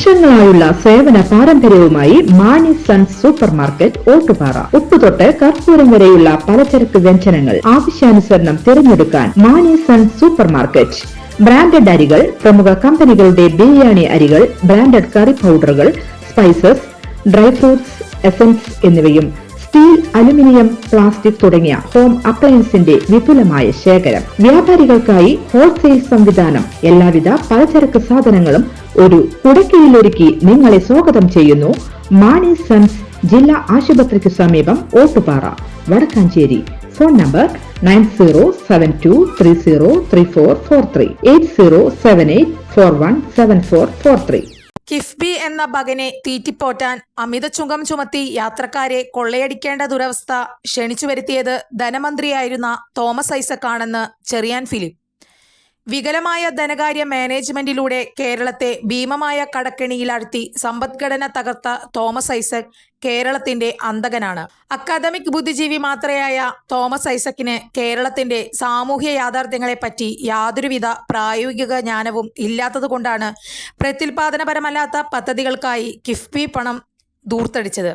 വർഷങ്ങളായുള്ള സേവന പാരമ്പര്യവുമായി Mani sons supermarket Ottupara. ഉപ്പുതൊട്ട് കർപ്പൂരം വരെയുള്ള പലചരക്ക് വ്യഞ്ജനങ്ങൾ ആവശ്യാനുസരണം തിരഞ്ഞെടുക്കാൻ Mani sons supermarket. Branded അരികൾ, പ്രമുഖ കമ്പനികളുടെ ബിരിയാണി അരികൾ, ബ്രാൻഡഡ് കറി പൗഡറുകൾ, സ്പൈസസ്, ഡ്രൈ ഫ്രൂട്ട്സ്, എസൻസ് എന്നിവയും സ്റ്റീൽ, അലുമിനിയം, പ്ലാസ്റ്റിക് തുടങ്ങിയ ഹോം അപ്ലയൻസിന്റെ വിപുലമായ ശേഖരം. വ്യാപാരികൾക്കായി ഹോൾസെയിൽ സംവിധാനം. എല്ലാവിധ പലചരക്ക് സാധനങ്ങളും ഒരു കുടക്കീഴിലൊരുക്കി നിങ്ങളെ സ്വാഗതം ചെയ്യുന്നു. മാണി സൺസ് ജില്ലാ ആശുപത്രിക്ക് സമീപം ഓട്ടുപാറ, വടക്കാഞ്ചേരി. Phone number 9072303443 8078417443. കിഫ്ബി എന്ന ബകനെ തീറ്റിപ്പോറ്റാൻ അമിത ചുങ്കം ചുമത്തി യാത്രക്കാരെ കൊള്ളയടിക്കേണ്ട ദുരവസ്ഥ ക്ഷണിച്ചു വരുത്തിയത് ധനമന്ത്രിയായിരുന്ന തോമസ് ഐസക്കാണെന്ന് ചെറിയാൻ ഫിലിപ്പ്. വികലമായ ധനകാര്യ മാനേജ്മെന്റിലൂടെ കേരളത്തെ ഭീമമായ കടക്കെണിയിലാഴ്ത്തി സമ്പദ്ഘടന തകർത്ത തോമസ് ഐസക് കേരളത്തിന്റെ അന്തകനാണ്. അക്കാദമിക് ബുദ്ധിജീവി മാത്രയായ തോമസ് ഐസക്കിന് കേരളത്തിന്റെ സാമൂഹ്യ യാഥാർത്ഥ്യങ്ങളെപ്പറ്റി യാതൊരുവിധ പ്രായോഗിക ജ്ഞാനവും ഇല്ലാത്തതുകൊണ്ടാണ് പ്രത്യുൽപാദനപരമല്ലാത്ത പദ്ധതികൾക്കായി കിഫ്ബി പണം ധൂർത്തടിച്ചത്.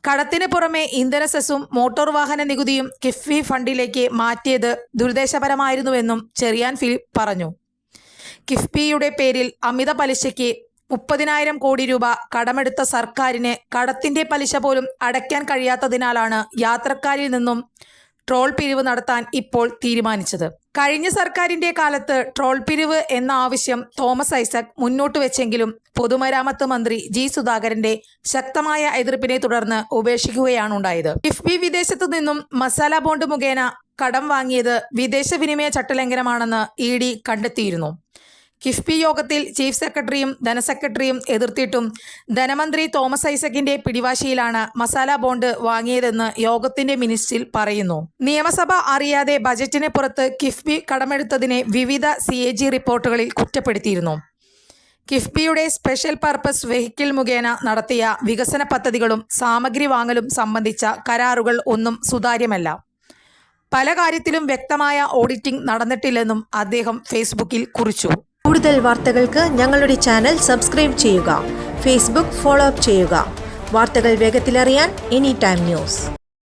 കടത്തിന് പുറമെ ഇന്ധന സെസ്സും മോട്ടോർ വാഹന നികുതിയും കിഫ്ബി ഫണ്ടിലേക്ക് മാറ്റിയത് ദുരുദ്ദേശപരമായിരുന്നുവെന്നും ചെറിയാൻ ഫിലിപ്പ് പറഞ്ഞു. കിഫ്ബിയുടെ പേരിൽ അമിത പലിശയ്ക്ക് 30,000 കോടി രൂപ കടമെടുത്ത സർക്കാരിന് കടത്തിന്റെ പലിശ പോലും അടയ്ക്കാൻ കഴിയാത്തതിനാലാണ് യാത്രക്കാരിൽ നിന്നും ട്രോൾ പിരിവ് നടത്താൻ ഇപ്പോൾ തീരുമാനിച്ചത്. കഴിഞ്ഞ സർക്കാരിന്റെ കാലത്ത് ട്രോൾ പിരിവ് എന്ന ആവശ്യം തോമസ് ഐസക് മുന്നോട്ട് വെച്ചെങ്കിലും പൊതുമരാമത്ത് മന്ത്രി ജി സുധാകരന്റെ ശക്തമായ എതിർപ്പിനെ തുടർന്ന് ഉപേക്ഷിക്കുകയാണുണ്ടായത്. കിഫ്ബി വിദേശത്തു നിന്നും മസാല ബോണ്ട് മുഖേന കടം വാങ്ങിയത് വിദേശ വിനിമയ ചട്ടലംഘനമാണെന്ന് ED കണ്ടെത്തിയിരുന്നു. കിഫ്ബി യോഗത്തിൽ ചീഫ് സെക്രട്ടറിയും ധനസെക്രട്ടറിയും എതിർത്തിട്ടും ധനമന്ത്രി തോമസ് ഐസക്കിന്റെ പിടിവാശിയിലാണ് മസാല ബോണ്ട് വാങ്ങിയതെന്ന് യോഗത്തിന്റെ മിനിറ്റ്സിൽ പറയുന്നു. നിയമസഭ അറിയാതെ ബജറ്റിന് പുറത്ത് കിഫ്ബി കടമെടുത്തതിനെ വിവിധ CAG റിപ്പോർട്ടുകളിൽ കുറ്റപ്പെടുത്തിയിരുന്നു. കിഫ്ബിയുടെ സ്പെഷ്യൽ പർപ്പസ് വെഹിക്കിൾ മുഖേന നടത്തിയ വികസന പദ്ധതികളും സാമഗ്രി വാങ്ങലും സംബന്ധിച്ച കരാറുകൾ ഒന്നും സുതാര്യമല്ല. പല കാര്യത്തിലും വ്യക്തമായ ഓഡിറ്റിംഗ് നടന്നിട്ടില്ലെന്നും അദ്ദേഹം ഫേസ്ബുക്കിൽ കുറിച്ചു. കൂടുതൽ വാർത്തകൾക്ക് ഞങ്ങളുടെ ചാനൽ സബ്സ്ക്രൈബ് ചെയ്യുക. ഫേസ്ബുക്ക് ഫോളോ അപ്പ് ചെയ്യുക. വാർത്തകൾ വേഗത്തിലറിയാൻ Anytime News.